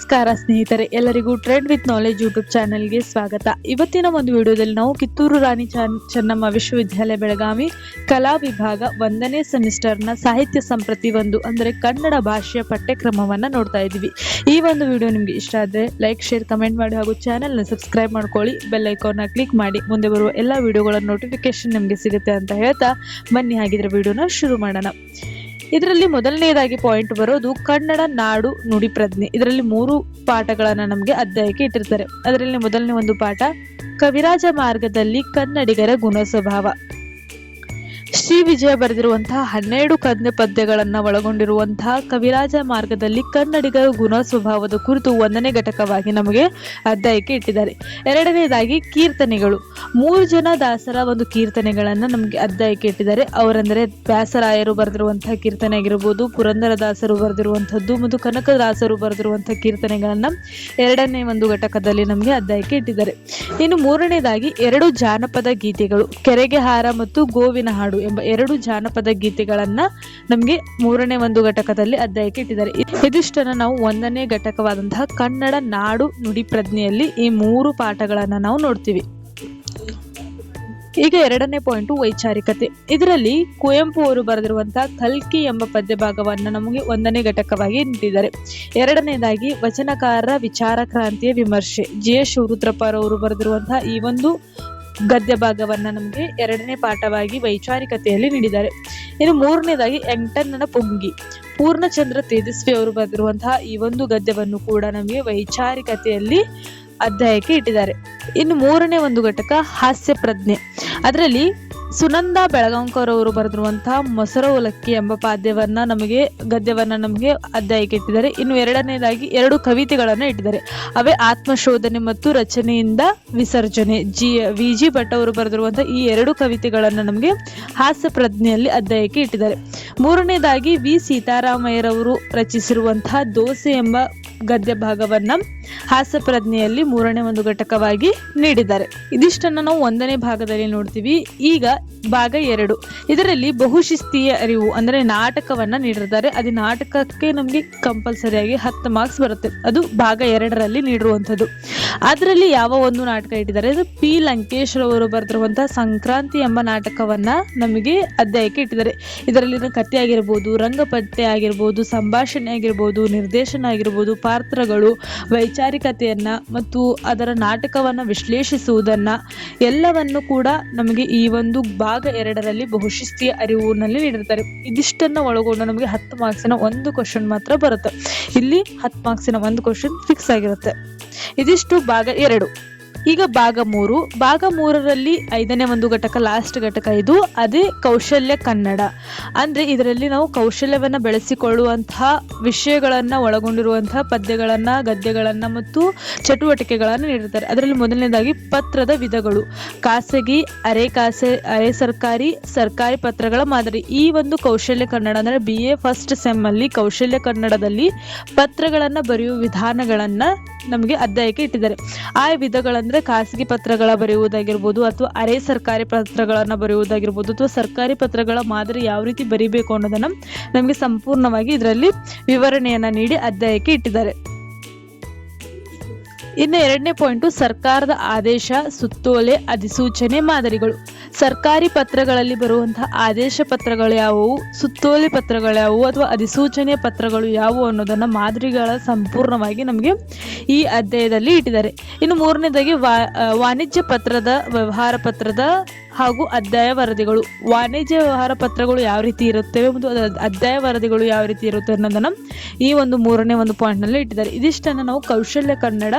ನಮಸ್ಕಾರ ಸ್ನೇಹಿತರೆ, ಎಲ್ಲರಿಗೂ ಟ್ರೆಂಡ್ ವಿತ್ ನಾಲೆಜ್ ಯೂಟ್ಯೂಬ್ ಚಾನೆಲ್ಗೆ ಸ್ವಾಗತ. ಇವತ್ತಿನ ಒಂದು ವಿಡಿಯೋದಲ್ಲಿ ನಾವು ಕಿತ್ತೂರು ರಾಣಿ ಚೆನ್ನಮ್ಮ ವಿಶ್ವವಿದ್ಯಾಲಯ ಬೆಳಗಾವಿ ಕಲಾ ವಿಭಾಗ 1ನೇ ಸೆಮಿಸ್ಟರ್ನ ಸಾಹಿತ್ಯ ಸಂಪ್ರತಿ 1 ಅಂದರೆ ಕನ್ನಡ ಭಾಷೆಯ ಪಠ್ಯಕ್ರಮವನ್ನು ನೋಡ್ತಾ ಇದ್ದೀವಿ. ಈ ಒಂದು ವಿಡಿಯೋ ನಿಮಗೆ ಇಷ್ಟ ಆದರೆ ಲೈಕ್, ಶೇರ್, ಕಮೆಂಟ್ ಮಾಡಿ ಹಾಗೂ ಚಾನೆಲ್ನ ಸಬ್ಸ್ಕ್ರೈಬ್ ಮಾಡ್ಕೊಳ್ಳಿ. ಬೆಲ್ ಐಕಾನ್ನ ಕ್ಲಿಕ್ ಮಾಡಿ ಮುಂದೆ ಬರುವ ಎಲ್ಲ ವಿಡಿಯೋಗಳ ನೋಟಿಫಿಕೇಶನ್ ನಿಮಗೆ ಸಿಗುತ್ತೆ ಅಂತ ಹೇಳ್ತಾ ಬನ್ನಿ ಹಾಗಿದ್ರೆ ವಿಡಿಯೋನ ಶುರು ಮಾಡೋಣ. ಇದರಲ್ಲಿ ಮೊದಲನೇದಾಗಿ ಪಾಯಿಂಟ್ ಬರೋದು ಕನ್ನಡ ನಾಡು ನುಡಿ ಪ್ರಜ್ಞೆ. ಇದರಲ್ಲಿ 3 ಪಾಠಗಳನ್ನ ನಮಗೆ ಅಧ್ಯಾಯಕ್ಕೆ ಇಟ್ಟಿರ್ತಾರೆ. ಅದರಲ್ಲಿ ಮೊದಲನೇ ಒಂದು ಪಾಠ ಕವಿರಾಜ ಮಾರ್ಗದಲ್ಲಿ ಕನ್ನಡಿಗರ ಗುಣ ಸ್ವಭಾವ. ಶ್ರೀ ವಿಜಯ ಬರೆದಿರುವಂತಹ 12 ಕನ್ನೆ ಪದ್ಯಗಳನ್ನ ಒಳಗೊಂಡಿರುವಂತಹ ಕವಿರಾಜ ಮಾರ್ಗದಲ್ಲಿ ಕನ್ನಡಿಗರ ಗುಣ ಸ್ವಭಾವದ ಕುರಿತು 1ನೇ ಘಟಕವಾಗಿ ನಮಗೆ ಅಧ್ಯಾಯಕ್ಕೆ ಇಟ್ಟಿದ್ದಾರೆ. ಎರಡನೇದಾಗಿ ಕೀರ್ತನೆಗಳು. 3 ಜನ ದಾಸರ ಒಂದು ಕೀರ್ತನೆಗಳನ್ನ ನಮಗೆ ಅಧ್ಯಾಯಕ್ಕೆ ಇಟ್ಟಿದ್ದಾರೆ. ಅವರೆಂದರೆ ವ್ಯಾಸರಾಯರು ಬರೆದಿರುವಂತಹ ಕೀರ್ತನೆ ಆಗಿರಬಹುದು, ಪುರಂದರದಾಸರು ಬರೆದಿರುವಂತಹದ್ದು ಮತ್ತು ಕನಕದಾಸರು ಬರೆದಿರುವಂತಹ ಕೀರ್ತನೆಗಳನ್ನ 2ನೇ ಒಂದು ಘಟಕದಲ್ಲಿ ನಮಗೆ ಅಧ್ಯಾಯಕ್ಕೆ ಇಟ್ಟಿದ್ದಾರೆ. ಇನ್ನು 3ನೇದಾಗಿ 2 ಜಾನಪದ ಗೀತೆಗಳು, ಕೆರೆಗೆ ಹಾರ ಮತ್ತು ಗೋವಿನ ಹಾಡು ಎಂಬ 2 ಜಾನಪದ ಗೀತೆಗಳನ್ನ ನಮಗೆ 3ನೇ ಒಂದು ಘಟಕದಲ್ಲಿ ಅಧ್ಯಾಯಕ್ಕೆ ಇಟ್ಟಿದ್ದಾರೆ. ಇದಿಷ್ಟನ್ನ ನಾವು 1ನೇ ಘಟಕವಾದಂತಹ ಕನ್ನಡ ನಾಡು ನುಡಿ ಪ್ರಜ್ಞೆಯಲ್ಲಿ ಈ 3 ಪಾಠಗಳನ್ನ ನಾವು ನೋಡ್ತೀವಿ. ಈಗ 2ನೇ ಪಾಯಿಂಟ್ ವೈಚಾರಿಕತೆ. ಇದರಲ್ಲಿ ಕುವೆಂಪು ಅವರು ಬರೆದಿರುವಂತಹ ಕಲ್ಕಿ ಎಂಬ ಪದ್ಯ ಭಾಗವನ್ನ ನಮಗೆ 1ನೇ ಘಟಕವಾಗಿ ಇಟ್ಟಿದ್ದಾರೆ. ಎರಡನೇದಾಗಿ ವಚನಕಾರರ ವಿಚಾರ ಕ್ರಾಂತಿಯ ವಿಮರ್ಶೆ. ಜಿ.ಎಸ್. ಶಿವರುದ್ರಪ್ಪರವರು ಬರೆದಿರುವಂತಹ ಈ ಒಂದು ಗದ್ಯ ಭಾಗವನ್ನ ನಮಗೆ 2ನೇ ಪಾಠವಾಗಿ ವೈಚಾರಿಕತೆಯಲ್ಲಿ ನೀಡಿದ್ದಾರೆ. ಇನ್ನು 3ನೇದಾಗಿ ಎಂಟಣ್ಣನ ಪುಂಗಿ. ಪೂರ್ಣಚಂದ್ರ ತೇಜಸ್ವಿ ಅವರು ಬರೆದಿರುವಂತಹ ಈ ಒಂದು ಗದ್ಯವನ್ನು ಕೂಡ ನಮಗೆ ವೈಚಾರಿಕತೆಯಲ್ಲಿ ಅಧ್ಯಾಯಕ್ಕೆ ಇಟ್ಟಿದ್ದಾರೆ. ಇನ್ನು 3ನೇ ಒಂದು ಘಟಕ ಹಾಸ್ಯ ಪ್ರಜ್ಞೆ. ಅದರಲ್ಲಿ ಸುನಂದ ಬೆಳಗಾಂಕರ್ ಅವರು ಬರೆದಿರುವಂತಹ ಮೊಸರವಲಕ್ಕಿ ಎಂಬ ಗದ್ಯವನ್ನ ನಮಗೆ ಅಧ್ಯಾಯಕ್ಕೆ ಇಟ್ಟಿದ್ದಾರೆ. ಇನ್ನು 2ನೇದಾಗಿ 2 ಕವಿತೆಗಳನ್ನ ಇಟ್ಟಿದ್ದಾರೆ. ಅವೇ ಆತ್ಮಶೋಧನೆ ಮತ್ತು ರಚನೆಯಿಂದ ವಿಸರ್ಜನೆ. ವಿ.ಜಿ. ಭಟ್ ಅವರು ಬರೆದಿರುವಂತಹ ಈ 2 ಕವಿತೆಗಳನ್ನ ನಮಗೆ ಹಾಸ್ಯ ಪ್ರಜ್ಞೆಯಲ್ಲಿ ಅಧ್ಯಾಯಕ್ಕೆ ಇಟ್ಟಿದ್ದಾರೆ. 3ನೇದಾಗಿ ವಿ. ಸೀತಾರಾಮಯ್ಯರವರು ರಚಿಸಿರುವಂತಹ ದೋಸೆ ಎಂಬ ಗದ್ಯ ಭಾಗವನ್ನ ಹಾಸ್ಯ ಪ್ರಜ್ಞೆಯಲ್ಲಿ 3ನೇ ಒಂದು ಘಟಕವಾಗಿ ನೀಡಿದ್ದಾರೆ. ಇದಿಷ್ಟನ್ನ ನಾವು 1ನೇ ಭಾಗದಲ್ಲಿ ನೋಡ್ತೀವಿ. ಈಗ ಭಾಗ 2. ಇದರಲ್ಲಿ ಬಹುಶಿಸ್ತೀಯ ಅರಿವು ಅಂದ್ರೆ ನಾಟಕವನ್ನ ನೀಡಿರ್ತಾರೆ. ಅದು ನಾಟಕಕ್ಕೆ ನಮಗೆ ಕಂಪಲ್ಸರಿಯಾಗಿ 10 ಮಾರ್ಕ್ಸ್ ಬರುತ್ತೆ. ಅದು ಭಾಗ 2ರಲ್ಲಿ ನೀಡಿರುವಂಥದ್ದು. ಅದರಲ್ಲಿ ಯಾವ ಒಂದು ನಾಟಕ ಇಟ್ಟಿದ್ದಾರೆ, ಅದು ಪಿ. ಲಂಕೇಶ್ ರವರು ಬರೆದಿರುವಂತಹ ಸಂಕ್ರಾಂತಿ ಎಂಬ ನಾಟಕವನ್ನ ನಮಗೆ ಅಧ್ಯಾಯಕ್ಕೆ ಇಟ್ಟಿದ್ದಾರೆ. ಇದರಲ್ಲಿನ ಕಥೆ ಆಗಿರ್ಬೋದು, ರಂಗಪಟ್ಟೆ ಆಗಿರ್ಬೋದು, ಸಂಭಾಷಣೆ ಆಗಿರ್ಬೋದು, ನಿರ್ದೇಶನ ಆಗಿರ್ಬೋದು, ಪಾತ್ರಗಳು, ವೈಚಾರಿಕತೆಯನ್ನ ಮತ್ತು ಅದರ ನಾಟಕವನ್ನ ವಿಶ್ಲೇಷಿಸುವುದನ್ನ ಎಲ್ಲವನ್ನು ಕೂಡ ನಮಗೆ ಈ ಒಂದು ಭಾಗ 2ರಲ್ಲಿ ಬಹುಶಿಸ್ತೀಯ ಅರಿವಿನಲ್ಲಿ ನೀಡಿರ್ತಾರೆ. ಇದಿಷ್ಟನ್ನ ಒಳಗೊಂಡು ನಮಗೆ 10 ಮಾರ್ಕ್ಸಿನ ಒಂದು ಕ್ವಶನ್ ಮಾತ್ರ ಬರುತ್ತೆ. ಇಲ್ಲಿ 10 ಮಾರ್ಕ್ಸಿನ ಒಂದು ಕ್ವಶನ್ ಫಿಕ್ಸ್ ಆಗಿರುತ್ತೆ. ಇದಿಷ್ಟು ಭಾಗ 2. ಈಗ ಭಾಗ 3. ಭಾಗ 3ರಲ್ಲಿ 5ನೇ ಒಂದು ಘಟಕ, ಲಾಸ್ಟ್ ಘಟಕ ಇದು. ಅದೇ ಕೌಶಲ್ಯ ಕನ್ನಡ. ಅಂದ್ರೆ ಇದರಲ್ಲಿ ನಾವು ಕೌಶಲ್ಯವನ್ನ ಬೆಳೆಸಿಕೊಳ್ಳುವಂತಹ ವಿಷಯಗಳನ್ನ ಒಳಗೊಂಡಿರುವಂತಹ ಪದ್ಯಗಳನ್ನ, ಗದ್ಯಗಳನ್ನ ಮತ್ತು ಚಟುವಟಿಕೆಗಳನ್ನ ನೀಡಿರ್ತಾರೆ. ಅದರಲ್ಲಿ ಮೊದಲನೇದಾಗಿ ಪತ್ರದ ವಿಧಗಳು, ಖಾಸಗಿ, ಅರೆ ಸರ್ಕಾರಿ, ಸರ್ಕಾರಿ ಪತ್ರಗಳ ಮಾದರಿ. ಈ ಒಂದು ಕೌಶಲ್ಯ ಕನ್ನಡ ಅಂದ್ರೆ BA ಫಸ್ಟ್ ಸೆಮ್ ಅಲ್ಲಿ ಕೌಶಲ್ಯ ಕನ್ನಡದಲ್ಲಿ ಪತ್ರಗಳನ್ನ ಬರೆಯುವ ವಿಧಾನಗಳನ್ನ ನಮಗೆ ಅಧ್ಯಾಯಕ್ಕೆ ಇಟ್ಟಿದ್ದಾರೆ. ಆ ವಿಧಗಳಂದ್ರೆ ಖಾಸಗಿ ಪತ್ರಗಳ ಬರೆಯುವುದಾಗಿರ್ಬೋದು, ಅಥವಾ ಅರೆ ಸರ್ಕಾರಿ ಪತ್ರಗಳನ್ನ ಬರೆಯುವುದಾಗಿರ್ಬೋದು, ಅಥವಾ ಸರ್ಕಾರಿ ಪತ್ರಗಳ ಮಾದರಿ ಯಾವ ರೀತಿ ಬರಿಬೇಕು ಅನ್ನೋದನ್ನ ನಮಗೆ ಸಂಪೂರ್ಣವಾಗಿ ಇದರಲ್ಲಿ ವಿವರಣೆಯನ್ನ ನೀಡಿ ಅಧ್ಯಾಯಕ್ಕೆ ಇಟ್ಟಿದ್ದಾರೆ. ಇನ್ನು 2ನೇ ಪಾಯಿಂಟು ಸರ್ಕಾರದ ಆದೇಶ, ಸುತ್ತೋಲೆ, ಅಧಿಸೂಚನೆ ಮಾದರಿಗಳು. ಸರ್ಕಾರಿ ಪತ್ರಗಳಲ್ಲಿ ಬರುವಂತಹ ಆದೇಶ ಪತ್ರಗಳು ಯಾವುವು, ಸುತ್ತೋಲೆ ಪತ್ರಗಳು ಯಾವುವು, ಅಥವಾ ಅಧಿಸೂಚನೆ ಪತ್ರಗಳು ಯಾವುವು ಅನ್ನೋದನ್ನ ಮಾದರಿಗಳ ಸಂಪೂರ್ಣವಾಗಿ ನಮಗೆ ಈ ಅಧ್ಯಾಯದಲ್ಲಿ ಇಟ್ಟಿದ್ದಾರೆ. ಇನ್ನು 3ನೇದಾಗಿ ವಾಣಿಜ್ಯ ಪತ್ರದ, ವ್ಯವಹಾರ ಪತ್ರದ ಹಾಗೂ ಅಧ್ಯಾಯ ವರದಿಗಳು. ವಾಣಿಜ್ಯ ವ್ಯವಹಾರ ಪತ್ರಗಳು ಯಾವ ರೀತಿ ಇರುತ್ತವೆ ಮತ್ತು ಅಧ್ಯಾಯ ವರದಿಗಳು ಯಾವ ರೀತಿ ಇರುತ್ತೆ ಅನ್ನೋದನ್ನ ಈ ಒಂದು 3ನೇ ಒಂದು ಪಾಯಿಂಟ್ ನಲ್ಲಿ ಇಟ್ಟಿದ್ದಾರೆ. ಇದಿಷ್ಟನ್ನ ನಾವು ಕೌಶಲ್ಯ ಕನ್ನಡ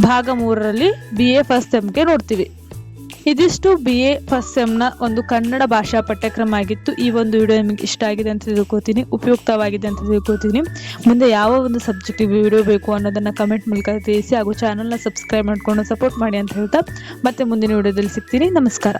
ಭಾಗ 3ರಲ್ಲಿ BA ಫಸ್ಟ್ ಸೆಮ್ಗೆ ನೋಡ್ತೀವಿ. ಇದಿಷ್ಟು BA ಫಸ್ಟ್ ಸೆಮ್ನ ಒಂದು ಕನ್ನಡ ಭಾಷಾ ಪಠ್ಯಕ್ರಮ ಆಗಿತ್ತು. ಈ ಒಂದು ವಿಡಿಯೋ ನಿಮಗೆ ಇಷ್ಟ ಆಗಿದೆ ಅಂತ ತಿಳ್ಕೊತೀನಿ, ಉಪಯುಕ್ತವಾಗಿದೆ ಅಂತ ತಿಳ್ಕೊತೀನಿ. ಮುಂದೆ ಯಾವ ಒಂದು ಸಬ್ಜೆಕ್ಟಿವ್ ವಿಡಿಯೋ ಬೇಕು ಅನ್ನೋದನ್ನ ಕಮೆಂಟ್ ಮೂಲಕ ತಿಳಿಸಿ ಹಾಗೂ ಚಾನಲ್ನ ಸಬ್ಸ್ಕ್ರೈಬ್ ಮಾಡ್ಕೊಂಡು ಸಪೋರ್ಟ್ ಮಾಡಿ ಅಂತ ಹೇಳ್ತಾ ಮತ್ತೆ ಮುಂದಿನ ವಿಡಿಯೋದಲ್ಲಿ ಸಿಗ್ತೀನಿ. ನಮಸ್ಕಾರ.